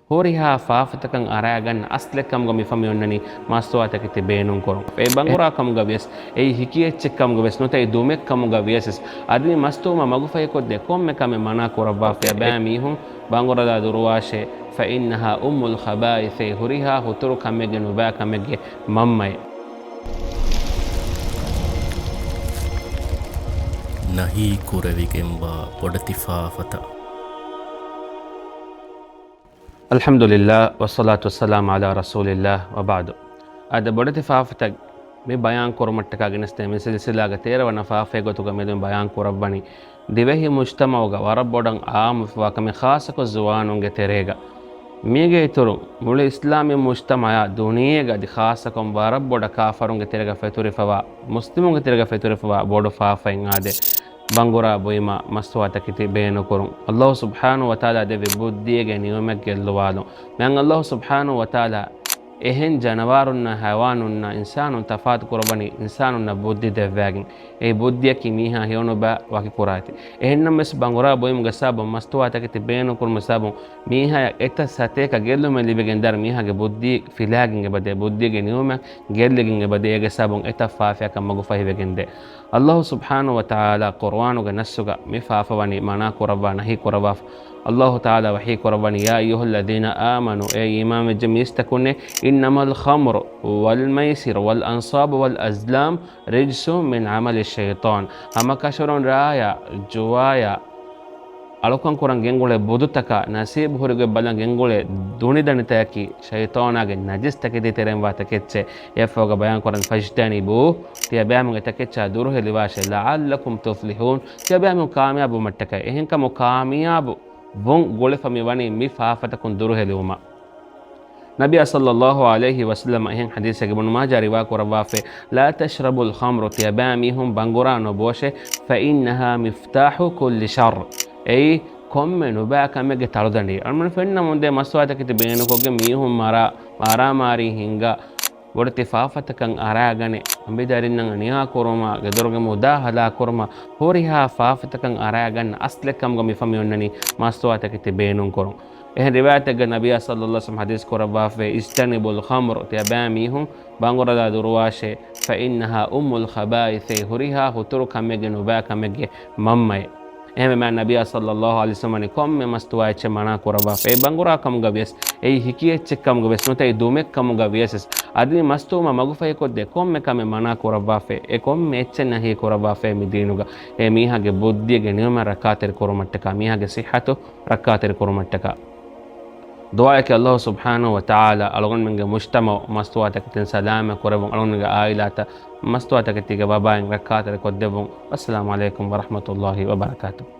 horiha faafatakan aragan aslekam gami famiyonnani mastuwata kiti beenun koron e bangura kam gavies e hikiyechekam gavies nota e dumekkam gavies adni mastuma magufay kodde komme kame mana korabba fe bamihum bangura da durwashe fa innaha ummul khaba'ith horiha huturu kamege nuba kamege mammay nahi kurevigemba podatifaafata. Alhamdulillah wassalatu wassalamu ala rasulillah wa ba'du. Ada bodati faafata me bayan korumattaka gineste me silsilaga terawana faafe gotuga medum bayan korabani divehi mujtamauga warabbodan aam wakame khasako zuwanunge terega mige ituru mulu islami mujtamaya duniyega di khasakom warabboda kafarunge terega feturifawa muslimunge terega feturifawa bodu faafa ingade bangura boima mastuwata kiti beeno korun Allah subhanahu wa ta'ala devi buddiyege niyomek gelluwalu men Allah subhanahu wa ta'ala ehen janawarunna hayawanunna insanun tafaat kurabani insanunna buddi devvagin e buddiyaki miha hiyono ba waki kurati ehenna mes bangura boim gasabo mastuwata kiti beeno kurma sabo miha etta sateka gellu men libegen dar miha ge buddi filagin ge bade buddige niyomek gellegin ge bade ge sabon etta faafya kam magu fahivegende Allah subhanahu wa ta'ala Qur'anu ga nasuga mi faafawani mana kurabba nahi kurabaf Allah ta'ala wahi kurabani ya ayyuhalladhina amanu ay imam jamistakune innamal khamru wal maisir wal ansab wal azlam rijsun min amali shaytan hama kasharon raya juwaya alukan kurang gengule budutaka nasib hurige balan gengule duni danitaki shaytanage najis takidi terem wa taketche yafoga bayan kuran fajtani bu tiya bayamu taketcha duruhe liwashe la'allakum tuflihun tiya bayamu kamiyabu mattaka ehin kam kamiyabu bon gole fami wani mi faafata kun duruhe liwma نبي صلى الله عليه وسلم أهين حديث ابن ماجه رواك وربافه لا تشربوا الخمر تياباميهم بانغوران وبوشه فإنها مفتاح كل شر أي كم نباك مجد تردني أمن فإن من ده مسواتك تبينه كوجي ميهم مارا ماري هنگا ورتفافة كان أراغني بدارين نيا كورما قدرج مداهلا كورما هوريها فافة كان أراغن أصل كم غمي فميونني مسواتك تبينون كورم إيه رواية النبي صلى الله عليه وسلم حديث كوربا في استنبوا الخمر تباميهم بانغورا دا درواشه فإنها أم الخبائث هوريها هترك مجن وباك مجي ممي إيه ما النبي صلى الله عليه وسلم كم مستوى منا كوربا في بانغورا كم غبيس أي حكية كم غبيس نوتا دومك كم غبيس أدني مستوى ما مغفى يكود كم كم منا كوربا في كم ميتشنا هي كوربا في مدينوغا إيه ميها جبودي جنيوم ركاتر كورمتكا ميها جصحته ركاتر كورمتكا دعائك الله سبحانه وتعالى ألغن من مجتمع مستواتك تن سلامة كوربون ألغن من عائلات مستواتك تيجا بابا ركاتر كودبون والسلام عليكم ورحمة الله وبركاته.